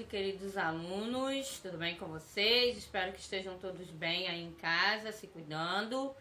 tarde, queridos alunos, tudo bem com vocês? Espero que estejam todos bem aí em casa, se cuidando.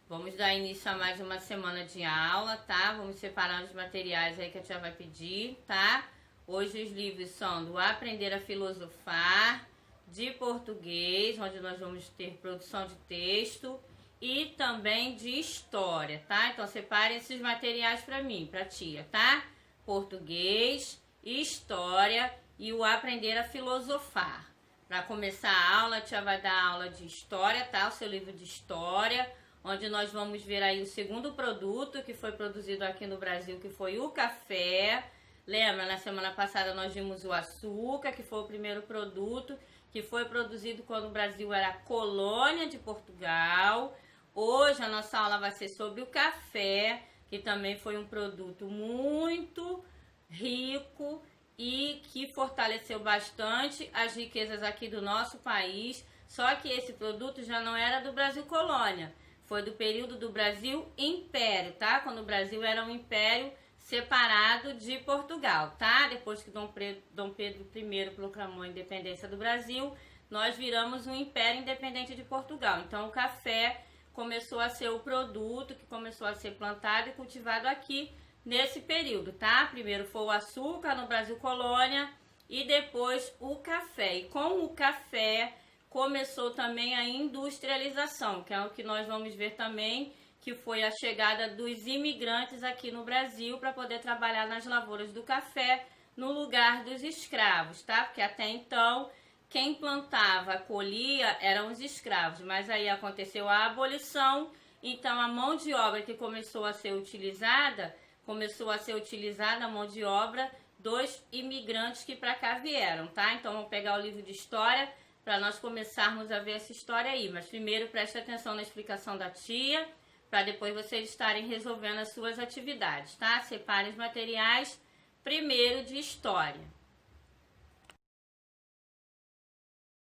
Vamos dar início a mais uma semana de aula, tá? Vamos separar os materiais aí que a tia vai pedir, tá? Hoje os livros são do Aprender a Filosofar, de português, onde nós vamos ter produção de texto e também de história, tá? Então separem esses materiais para mim, para tia, tá? Português, história e o Aprender a Filosofar. Para começar a aula, a tia vai dar aula de história, tá? O seu livro de história, onde nós vamos ver aí o segundo produto que foi produzido aqui no Brasil, que foi o café. Lembra, na semana passada nós vimos o açúcar, que foi o primeiro produto que foi produzido quando o Brasil era colônia de Portugal. Hoje a nossa aula vai ser sobre o café, que também foi um produto muito rico e que fortaleceu bastante as riquezas aqui do nosso país. Só que esse produto já não era do Brasil colônia, foi do período do Brasil Império, tá? Quando o Brasil era um império separado de Portugal, tá? Depois que Dom Pedro I proclamou a independência do Brasil, nós viramos um império independente de Portugal. Então o café começou a ser o produto que começou a ser plantado e cultivado aqui nesse período, tá? Primeiro foi o açúcar no Brasil colônia e depois o café. E com o café começou também a industrialização, que é o que nós vamos ver também, que foi a chegada dos imigrantes aqui no Brasil para poder trabalhar nas lavouras do café no lugar dos escravos, tá? Porque até então quem plantava, colhia eram os escravos, mas aí aconteceu a abolição, então a mão de obra que começou a ser utilizada a mão de obra dos imigrantes que para cá vieram, tá? Então vamos pegar o livro de história para nós começarmos a ver essa história aí, mas primeiro preste atenção na explicação da tia, para depois vocês estarem resolvendo as suas atividades, tá? Separem os materiais, primeiro de história.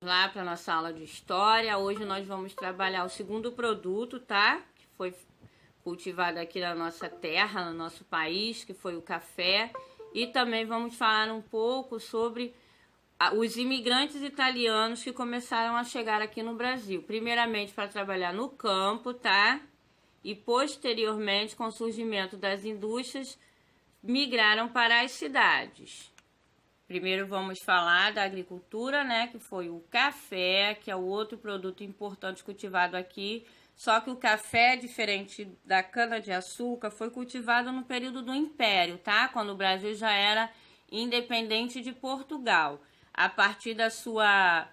Vamos lá para nossa aula de história. Hoje nós vamos trabalhar o segundo produto, tá? Que foi cultivado aqui na nossa terra, no nosso país, que foi o café. E também vamos falar um pouco sobre os imigrantes italianos que começaram a chegar aqui no Brasil. Primeiramente para trabalhar no campo, tá? E posteriormente, com o surgimento das indústrias, migraram para as cidades. Primeiro vamos falar da agricultura, né, que foi o café, que é o outro produto importante cultivado aqui. Só que o café, diferente da cana-de-açúcar, foi cultivado no período do Império, tá? Quando o Brasil já era independente de Portugal. A partir da sua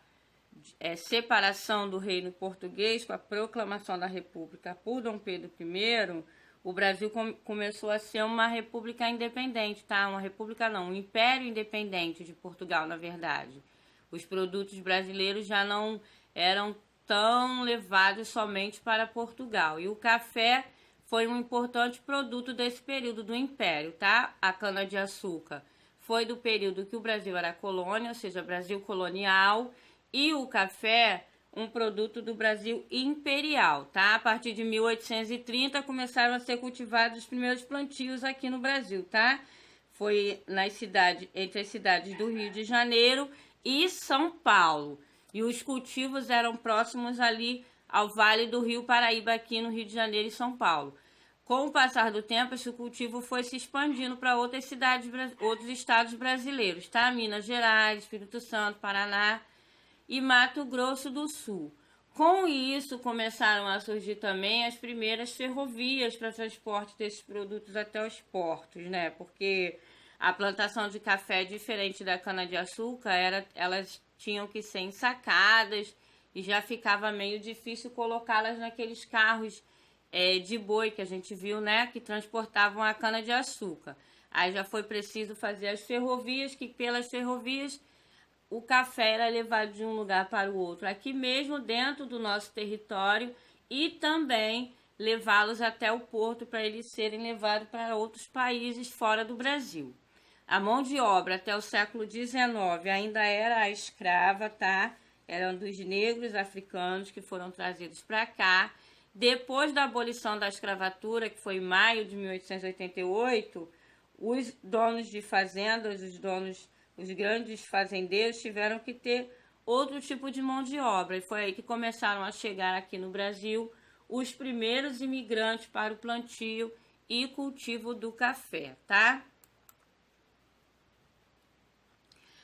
separação do reino português, com a proclamação da República por Dom Pedro I, o Brasil começou a ser uma república independente, tá? Uma república não, um império independente de Portugal, na verdade. Os produtos brasileiros já não eram tão levados somente para Portugal. E o café foi um importante produto desse período do Império, tá? A cana-de-açúcar foi do período que o Brasil era colônia, ou seja, Brasil colonial, e o café, um produto do Brasil imperial, tá? A partir de 1830 começaram a ser cultivados os primeiros plantios aqui no Brasil, tá? Foi entre as cidades do Rio de Janeiro e São Paulo. E os cultivos eram próximos ali ao Vale do Rio Paraíba, aqui no Rio de Janeiro e São Paulo. Com o passar do tempo, esse cultivo foi se expandindo para outras cidades, outros estados brasileiros, tá? Minas Gerais, Espírito Santo, Paraná e Mato Grosso do Sul. Com isso, começaram a surgir também as primeiras ferrovias para transporte desses produtos até os portos, né? Porque a plantação de café, diferente da cana-de-açúcar, elas tinham que ser ensacadas e já ficava meio difícil colocá-las naqueles carros de boi que a gente viu, né? Que transportavam a cana-de-açúcar. Aí já foi preciso fazer as ferrovias, que pelas ferrovias o café era levado de um lugar para o outro, aqui mesmo dentro do nosso território, e também levá-los até o porto para eles serem levados para outros países fora do Brasil. A mão de obra até o século XIX ainda era a escrava, tá? Eram dos negros africanos que foram trazidos para cá. Depois da abolição da escravatura, que foi em maio de 1888, os donos de fazendas, os donos os grandes fazendeiros tiveram que ter outro tipo de mão de obra. E foi aí que começaram a chegar aqui no Brasil os primeiros imigrantes para o plantio e cultivo do café, tá?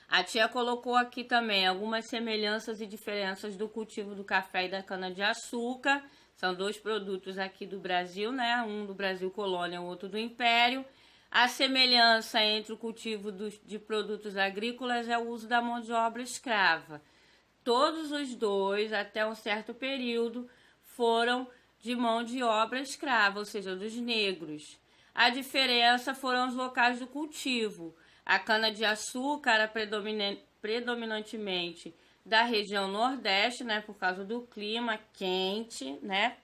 A tia colocou aqui também algumas semelhanças e diferenças do cultivo do café e da cana-de-açúcar. São dois produtos aqui do Brasil, né? Um do Brasil colônia, o outro do Império. A semelhança entre o cultivo de produtos agrícolas é o uso da mão de obra escrava. Todos os dois, até um certo período, foram de mão de obra escrava, ou seja, dos negros. A diferença foram os locais do cultivo. A cana-de-açúcar era predominantemente da região nordeste, né, por causa do clima quente, né,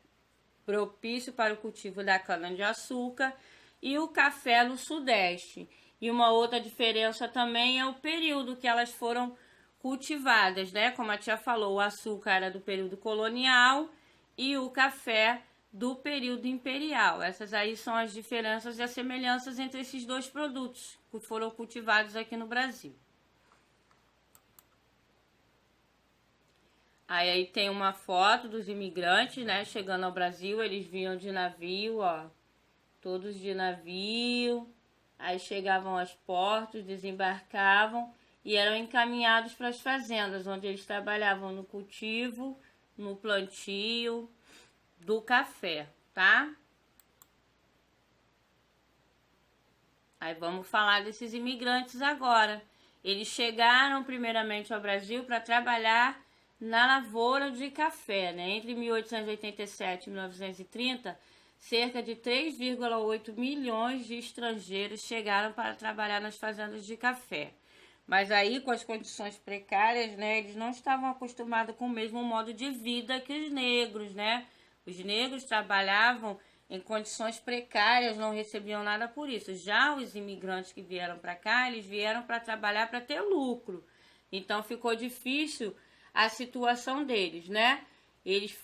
propício para o cultivo da cana-de-açúcar, e o café no sudeste. E uma outra diferença também é o período que elas foram cultivadas, né? Como a tia falou, o açúcar era do período colonial e o café do período imperial. Essas aí são as diferenças e as semelhanças entre esses dois produtos que foram cultivados aqui no Brasil. Aí tem uma foto dos imigrantes, né, chegando ao Brasil. Eles vinham de navio, ó, todos de navio. Aí chegavam aos portos, desembarcavam e eram encaminhados para as fazendas, onde eles trabalhavam no cultivo, no plantio do café, tá? Aí vamos falar desses imigrantes agora. Eles chegaram primeiramente ao Brasil para trabalhar na lavoura de café, né? Entre 1887 e 1930, cerca de 3,8 milhões de estrangeiros chegaram para trabalhar nas fazendas de café. Mas aí, com as condições precárias, né, eles não estavam acostumados com o mesmo modo de vida que os negros, né? Os negros trabalhavam em condições precárias, não recebiam nada por isso. Já os imigrantes que vieram para cá, eles vieram para trabalhar para ter lucro. Então ficou difícil a situação deles, né? Eles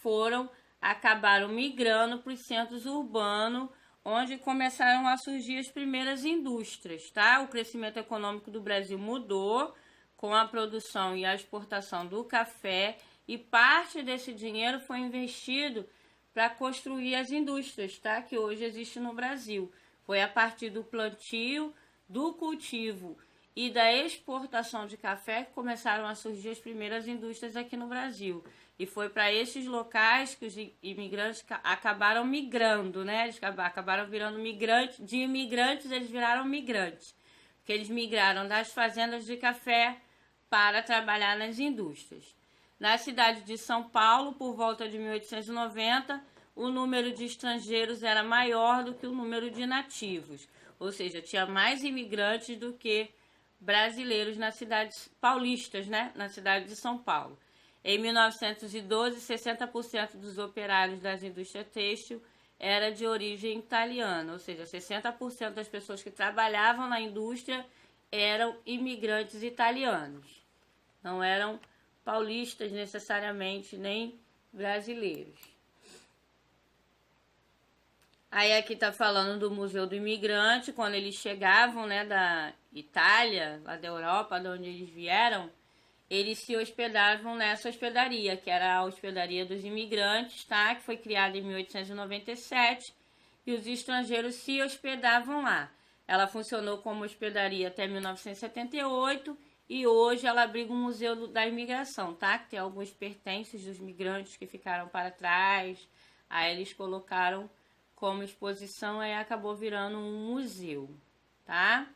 acabaram migrando para os centros urbanos, onde começaram a surgir as primeiras indústrias, tá? O crescimento econômico do Brasil mudou com a produção e a exportação do café, e parte desse dinheiro foi investido para construir as indústrias, tá? Que hoje existem no Brasil. Foi a partir do plantio, do cultivo e da exportação de café que começaram a surgir as primeiras indústrias aqui no Brasil. E foi para esses locais que os imigrantes acabaram migrando, né? Eles acabaram virando migrantes. De imigrantes, eles viraram migrantes. Porque eles migraram das fazendas de café para trabalhar nas indústrias. Na cidade de São Paulo, por volta de 1890, o número de estrangeiros era maior do que o número de nativos. Ou seja, tinha mais imigrantes do que brasileiros nas cidades paulistas, né? Na cidade de São Paulo. Em 1912, 60% dos operários das indústrias têxtil era de origem italiana, ou seja, 60% das pessoas que trabalhavam na indústria eram imigrantes italianos. Não eram paulistas necessariamente, nem brasileiros. Aí aqui tá falando do Museu do Imigrante, quando eles chegavam, né, da Itália, lá da Europa, de onde eles vieram, eles se hospedavam nessa hospedaria, que era a Hospedaria dos Imigrantes, tá? Que foi criada em 1897, e os estrangeiros se hospedavam lá. Ela funcionou como hospedaria até 1978, e hoje ela abriga um museu da imigração, tá? Que tem alguns pertences dos migrantes que ficaram para trás. Aí eles colocaram como exposição e acabou virando um museu, tá?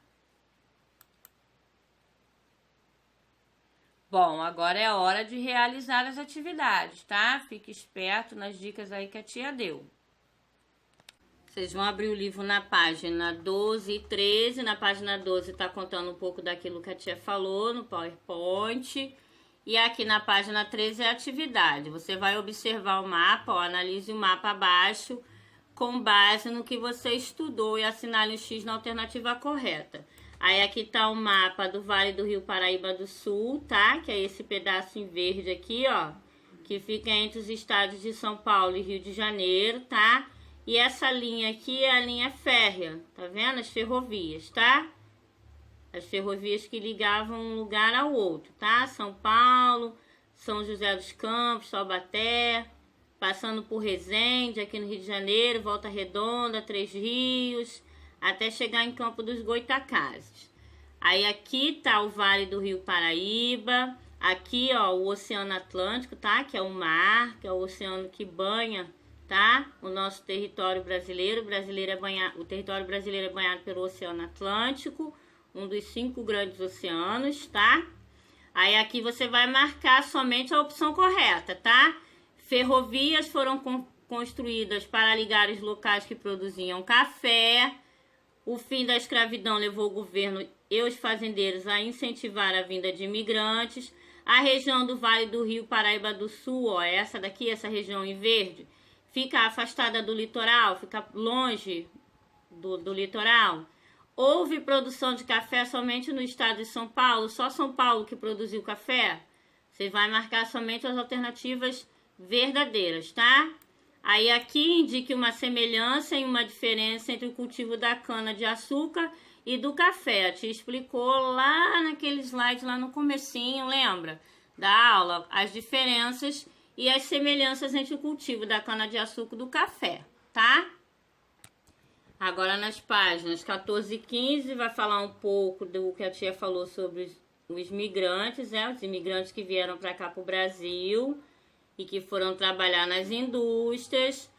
Bom, agora é a hora de realizar as atividades, tá? Fique esperto nas dicas aí que a tia deu. Vocês vão abrir o livro na página 12 e 13. Na página 12 tá contando um pouco daquilo que a tia falou no PowerPoint. E aqui na página 13 é a atividade. Você vai observar o mapa, ó, analise o mapa abaixo com base no que você estudou e assinale o X na alternativa correta. Aí aqui tá o mapa do Vale do Rio Paraíba do Sul, tá? Que é esse pedaço em verde aqui, ó, que fica entre os estados de São Paulo e Rio de Janeiro, tá? E essa linha aqui é a linha férrea, tá vendo? As ferrovias, tá? as ferrovias que ligavam um lugar ao outro, tá? São Paulo, São José dos Campos, Taubaté, passando por Resende, aqui no Rio de Janeiro, Volta Redonda, Três Rios, até chegar em Campo dos Goytacazes. Aí aqui tá o Vale do Rio Paraíba, aqui ó, o Oceano Atlântico, tá? Que é o mar, que é o oceano que banha, tá? O nosso território brasileiro, o território brasileiro é banhado pelo Oceano Atlântico, um dos 5 grandes oceanos, tá? Aí aqui você vai marcar somente a opção correta, tá? Ferrovias foram construídas para ligar os locais que produziam café. O fim da escravidão levou o governo e os fazendeiros a incentivar a vinda de imigrantes. A região do Vale do Rio Paraíba do Sul, ó, essa daqui, essa região em verde, fica afastada do litoral, fica longe do litoral. Houve produção de café somente no estado de São Paulo, só São Paulo que produziu café. Você vai marcar somente as alternativas verdadeiras, tá? Aí aqui indique uma semelhança e uma diferença entre o cultivo da cana-de-açúcar e do café. Te explicou lá naquele slide, lá no comecinho, lembra? Da aula, as diferenças e as semelhanças entre o cultivo da cana-de-açúcar e do café, tá? Agora nas páginas 14 e 15 vai falar um pouco do que a tia falou sobre os migrantes, né? Os imigrantes que vieram para cá para o Brasil e que foram trabalhar nas indústrias.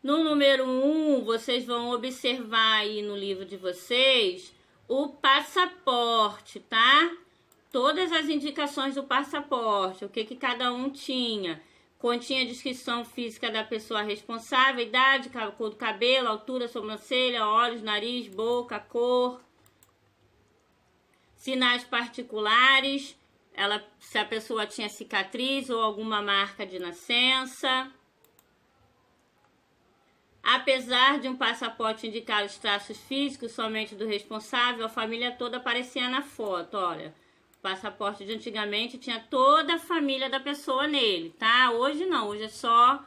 No número 1, vocês vão observar aí no livro de vocês o passaporte, tá? Todas as indicações do passaporte, o que cada um tinha. Continha a descrição física da pessoa responsável, idade, cor do cabelo, altura, sobrancelha, olhos, nariz, boca, cor. Sinais particulares, se a pessoa tinha cicatriz ou alguma marca de nascença. Apesar de um passaporte indicar os traços físicos somente do responsável, a família toda aparecia na foto, olha. O passaporte de antigamente tinha toda a família da pessoa nele, tá? Hoje não, hoje é só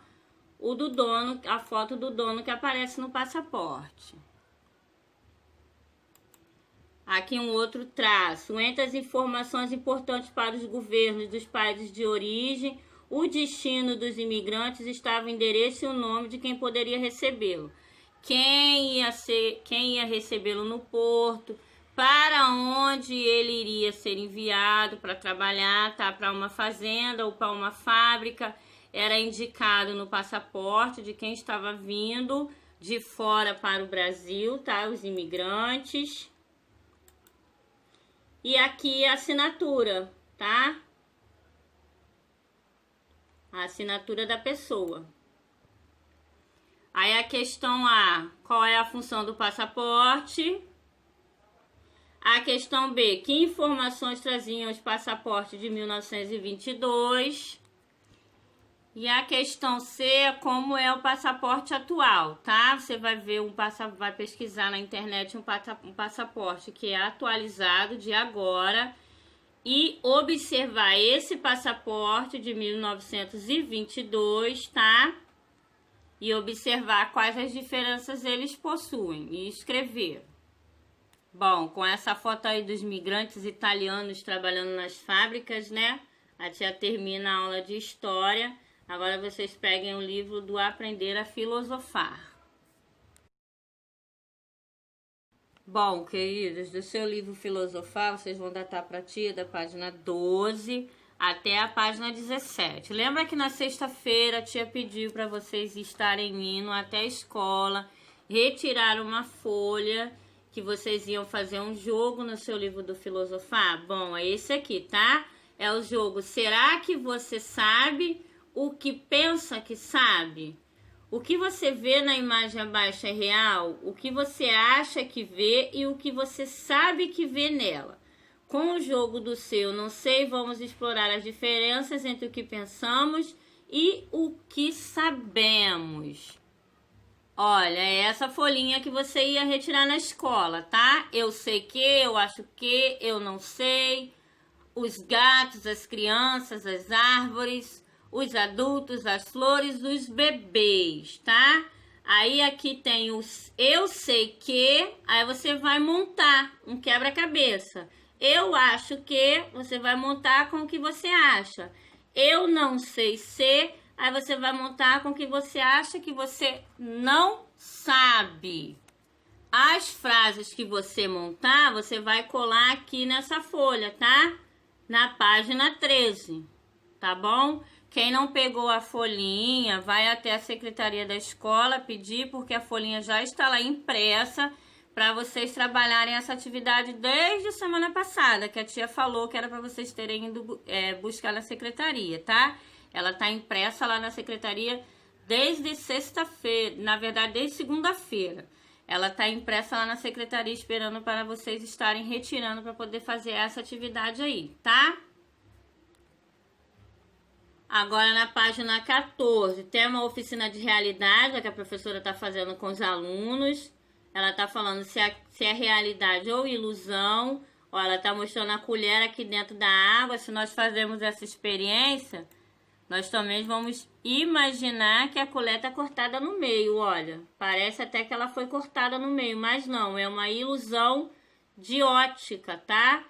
o do dono, a foto do dono que aparece no passaporte. Aqui um outro traço. Entre as informações importantes para os governos dos países de origem, o destino dos imigrantes estava o endereço e o nome de quem poderia recebê-lo. Quem ia recebê-lo no porto, para onde ele iria ser enviado para trabalhar, tá? Para uma fazenda ou para uma fábrica, era indicado no passaporte de quem estava vindo de fora para o Brasil, tá? Os imigrantes. E aqui a assinatura, tá? A assinatura da pessoa. Aí a questão A, qual é a função do passaporte? A questão B, que informações traziam os passaportes de 1922? E a questão C, como é o passaporte atual, tá? Você vai ver vai pesquisar na internet um passaporte que é atualizado de agora e observar esse passaporte de 1922, tá? E observar quais as diferenças eles possuem e escrever. Bom, com essa foto aí dos migrantes italianos trabalhando nas fábricas, né? A tia termina a aula de história. Agora vocês peguem o livro do Aprender a Filosofar. Bom, queridos, do seu livro Filosofar, vocês vão datar para a tia da página 12 até a página 17. Lembra que na sexta-feira a tia pediu para vocês estarem indo até a escola, retirar uma folha, que vocês iam fazer um jogo no seu livro do Filosofar? Bom, é esse aqui, tá? É o jogo Será que você sabe o que pensa que sabe? O que você vê na imagem abaixo é real? O que você acha que vê e o que você sabe que vê nela? Com o jogo do seu não sei, vamos explorar as diferenças entre o que pensamos e o que sabemos. Olha, é essa folhinha que você ia retirar na escola, tá? Eu sei que, eu acho que, eu não sei. Os gatos, as crianças, as árvores, os adultos, as flores, os bebês, tá? Aí aqui tem os eu sei que, aí você vai montar um quebra-cabeça. Eu acho que, você vai montar com o que você acha. Eu não sei se, aí você vai montar com o que você acha que você não sabe. As frases que você montar, você vai colar aqui nessa folha, tá? Na página 13, tá bom? Quem não pegou a folhinha, vai até a secretaria da escola pedir, porque a folhinha já está lá impressa para vocês trabalharem essa atividade desde a semana passada, que a tia falou que era para vocês terem ido buscar na secretaria, tá? Ela tá impressa lá na secretaria desde sexta-feira, na verdade desde segunda-feira. Ela tá impressa lá na secretaria esperando para vocês estarem retirando para poder fazer essa atividade aí, tá? Agora na página 14, tem uma oficina de realidade que a professora está fazendo com os alunos. Ela está falando se é realidade ou ilusão. Ó, ela está mostrando a colher aqui dentro da água. Se nós fazermos essa experiência, nós também vamos imaginar que a colher está cortada no meio, olha. Parece até que ela foi cortada no meio, mas não, é uma ilusão de ótica, tá?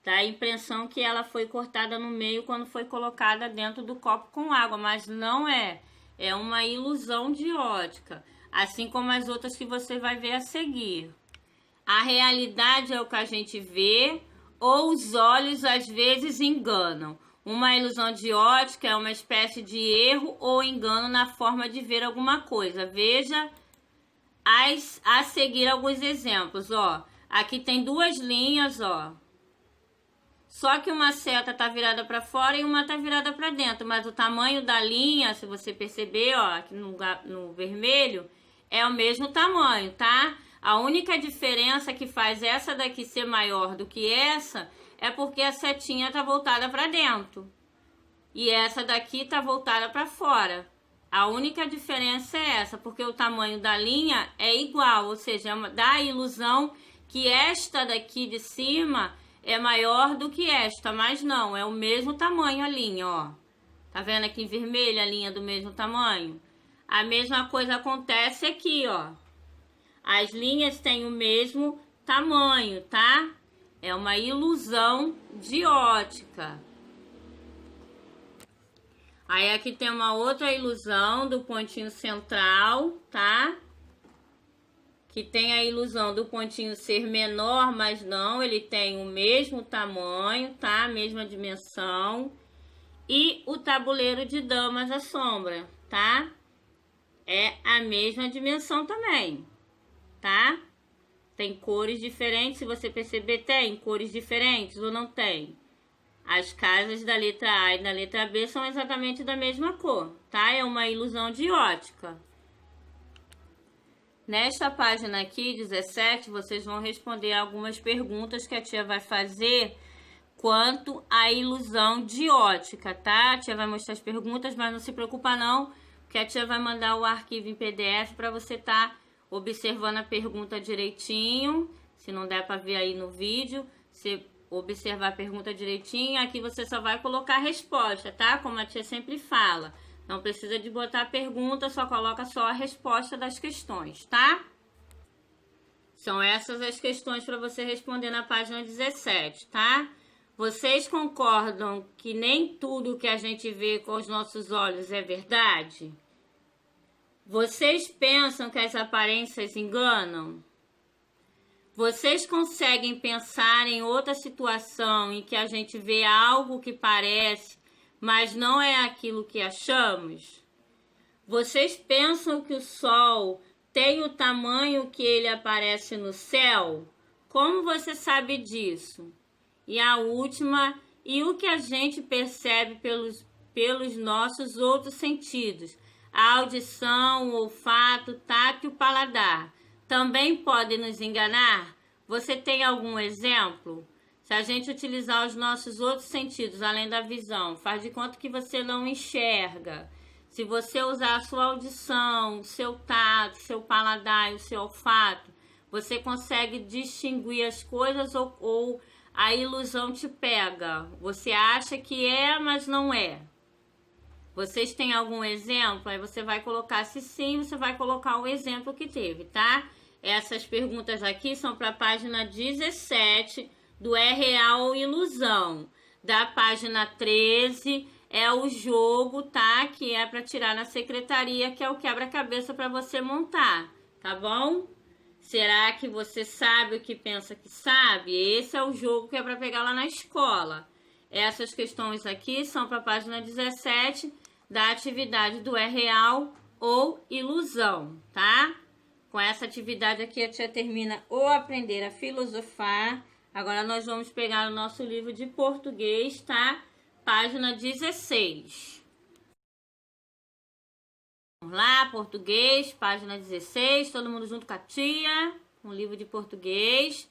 Dá a impressão que ela foi cortada no meio quando foi colocada dentro do copo com água, mas não é. É uma ilusão de ótica, assim como as outras que você vai ver a seguir. A realidade é o que a gente vê, ou os olhos às vezes enganam. Uma ilusão de ótica é uma espécie de erro ou engano na forma de ver alguma coisa. Veja a seguir alguns exemplos, ó. Aqui tem duas linhas, ó. Só que uma seta tá virada para fora e uma tá virada para dentro, mas o tamanho da linha, se você perceber, ó, aqui no vermelho, é o mesmo tamanho, tá? A única diferença que faz essa daqui ser maior do que essa é porque a setinha tá voltada para dentro e essa daqui tá voltada para fora. A única diferença é essa, porque o tamanho da linha é igual, ou seja, dá a ilusão que esta daqui de cima é maior do que esta, mas não, é o mesmo tamanho a linha, ó. Tá vendo aqui em vermelho a linha do mesmo tamanho? A mesma coisa acontece aqui, ó. As linhas têm o mesmo tamanho, tá? É uma ilusão de ótica. Aí aqui tem uma outra ilusão do pontinho central, tá? Que tem a ilusão do pontinho ser menor, mas não, ele tem o mesmo tamanho, tá? A mesma dimensão. E o tabuleiro de damas à sombra, tá? É a mesma dimensão também, tá? Tem cores diferentes, se você perceber, tem cores diferentes ou não tem? As casas da letra A e da letra B são exatamente da mesma cor, tá? É uma ilusão de ótica. Nesta página aqui, 17, vocês vão responder algumas perguntas que a tia vai fazer quanto à ilusão de ótica, tá? A tia vai mostrar as perguntas, mas não se preocupa não, porque a tia vai mandar o arquivo em PDF para você estar observando a pergunta direitinho. Se não der para ver aí no vídeo, você observar a pergunta direitinho, aqui você só vai colocar a resposta, tá? Como a tia sempre fala. Não precisa de botar a pergunta, só coloca só a resposta das questões, tá? São essas as questões para você responder na página 17, tá? Vocês concordam que nem tudo que a gente vê com os nossos olhos é verdade? Vocês pensam que as aparências enganam? Vocês conseguem pensar em outra situação em que a gente vê algo que parece, mas não é aquilo que achamos? Vocês pensam que o Sol tem o tamanho que ele aparece no céu? Como você sabe disso? E a última, e o que a gente percebe pelos nossos outros sentidos? A audição, o olfato, o tato e o paladar também podem nos enganar? Você tem algum exemplo? Se a gente utilizar os nossos outros sentidos, além da visão, faz de conta que você não enxerga. Se você usar a sua audição, o seu tato, o seu paladar e o seu olfato, você consegue distinguir as coisas ou a ilusão te pega. Você acha que é, mas não é. Vocês têm algum exemplo? Aí você vai colocar, se sim, você vai colocar o exemplo que teve, tá? Essas perguntas aqui são para a página 17 do É Real ou Ilusão. Da página 13 é o jogo, tá? Que é para tirar na secretaria, que é o quebra-cabeça para você montar, tá bom? Será que você sabe o que pensa que sabe? Esse é o jogo que é para pegar lá na escola. Essas questões aqui são para a página 17 da atividade do É Real ou Ilusão, tá? Com essa atividade aqui a tia termina o Aprender a Filosofar. Agora nós vamos pegar o nosso livro de português, tá? Página 16. Vamos lá, português, página 16, todo mundo junto com a tia, um livro de português.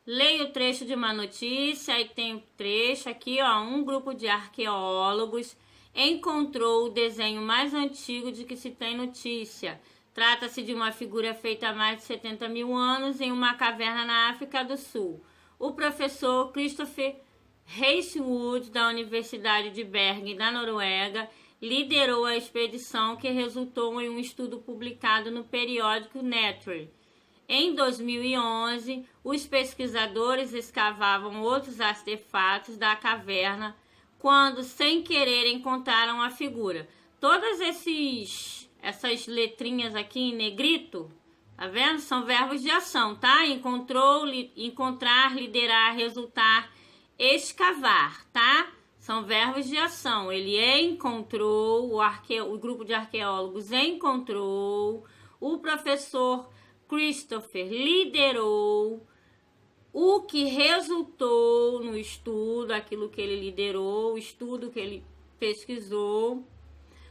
Leia o trecho de uma notícia, aí tem o trecho aqui, ó. Um grupo de arqueólogos encontrou o desenho mais antigo de que se tem notícia. Trata-se de uma figura feita há mais de 70 mil anos em uma caverna na África do Sul. O professor Christopher Reiswood, da Universidade de Bergen, da Noruega, liderou a expedição que resultou em um estudo publicado no periódico Nature. Em 2011, os pesquisadores escavavam outros artefatos da caverna quando, sem querer, encontraram a figura. Todas essas letrinhas aqui em negrito, tá vendo? São verbos de ação, tá? Encontrou, encontrar, liderar, resultar, escavar, tá? São verbos de ação. Ele encontrou, o grupo de arqueólogos encontrou, o professor Christopher liderou, o que resultou no estudo, aquilo que ele liderou, o estudo que ele pesquisou.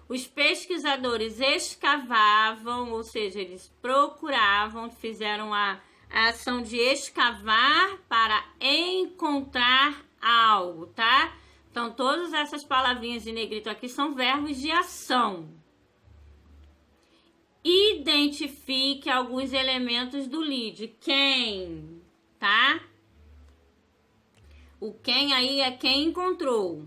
Os pesquisadores escavavam, ou seja, eles procuravam, fizeram a ação de escavar para encontrar algo, tá? Então, todas essas palavrinhas em negrito aqui são verbos de ação. Identifique alguns elementos do lead. Quem, tá? O quem aí é quem encontrou.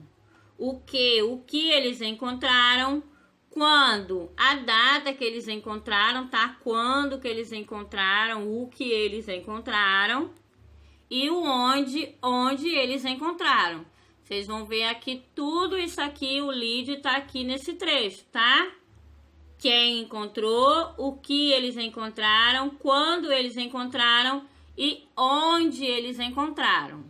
O que eles encontraram, quando, a data que eles encontraram, tá? Quando que eles encontraram, o que eles encontraram e o onde eles encontraram. Vocês vão ver aqui tudo isso aqui, o lead tá aqui nesse trecho, tá? Quem encontrou, o que eles encontraram, quando eles encontraram e onde eles encontraram.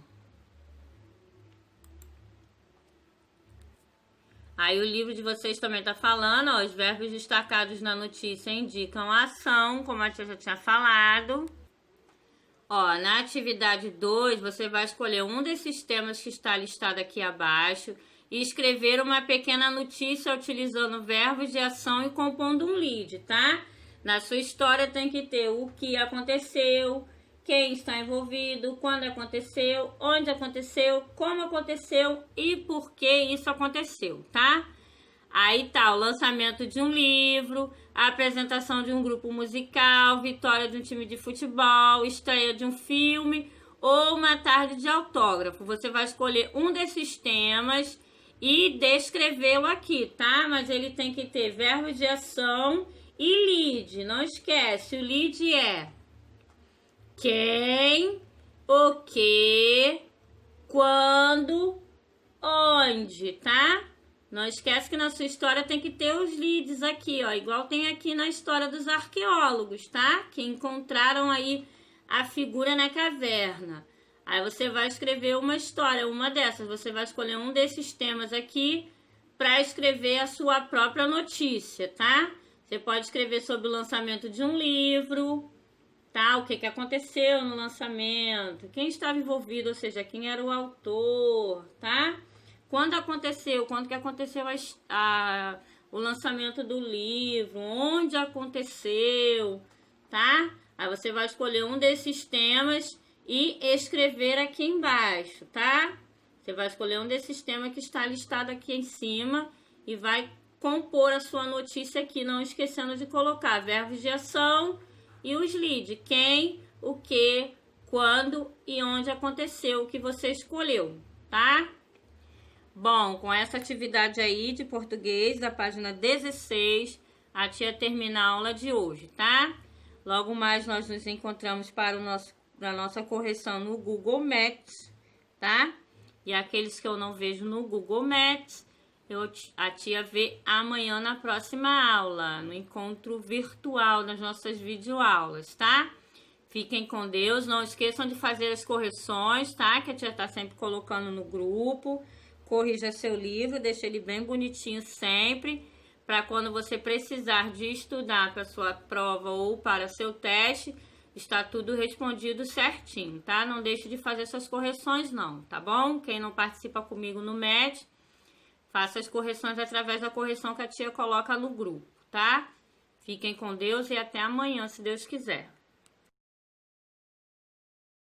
Aí o livro de vocês também tá falando, ó, os verbos destacados na notícia indicam a ação, como a tia já tinha falado. Ó, na atividade 2, você vai escolher um desses temas que está listado aqui abaixo e escrever uma pequena notícia utilizando verbos de ação e compondo um lead, tá? Na sua história tem que ter o que aconteceu, quem está envolvido, quando aconteceu, onde aconteceu, como aconteceu e por que isso aconteceu, tá? Aí tá o lançamento de um livro, a apresentação de um grupo musical, vitória de um time de futebol, estreia de um filme ou uma tarde de autógrafo. Você vai escolher um desses temas e descrevê-lo aqui, tá? Mas ele tem que ter verbo de ação e lead. Não esquece, o lead é quem, o que, quando, onde, tá? Não esquece que na sua história tem que ter os leads aqui, ó, igual tem aqui na história dos arqueólogos, tá? Que encontraram aí a figura na caverna. Aí você vai escrever uma história, uma dessas. Você vai escolher um desses temas aqui para escrever a sua própria notícia, tá? Você pode escrever sobre o lançamento de um livro, tá? O que aconteceu no lançamento, quem estava envolvido, ou seja, quem era o autor, tá? Quando que aconteceu o lançamento do livro, onde aconteceu, tá? Aí você vai escolher um desses temas e escrever aqui embaixo, tá? Você vai escolher um desses temas que está listado aqui em cima e vai compor a sua notícia aqui, não esquecendo de colocar verbos de ação e os leads, quem, o que, quando e onde aconteceu o que você escolheu, tá? Bom, com essa atividade aí de português, da página 16, a tia termina a aula de hoje, tá? Logo mais nós nos encontramos para a nossa correção no Google Maps, tá? E aqueles que eu não vejo no Google Maps, a tia vê amanhã na próxima aula, no encontro virtual das nossas videoaulas, tá? Fiquem com Deus, não esqueçam de fazer as correções, tá? Que a tia tá sempre colocando no grupo. Corrija seu livro, deixa ele bem bonitinho sempre, para quando você precisar de estudar para sua prova ou para seu teste, está tudo respondido certinho, tá? Não deixe de fazer suas correções não, tá bom? Quem não participa comigo no MED, faça as correções através da correção que a tia coloca no grupo, tá? Fiquem com Deus e até amanhã, se Deus quiser.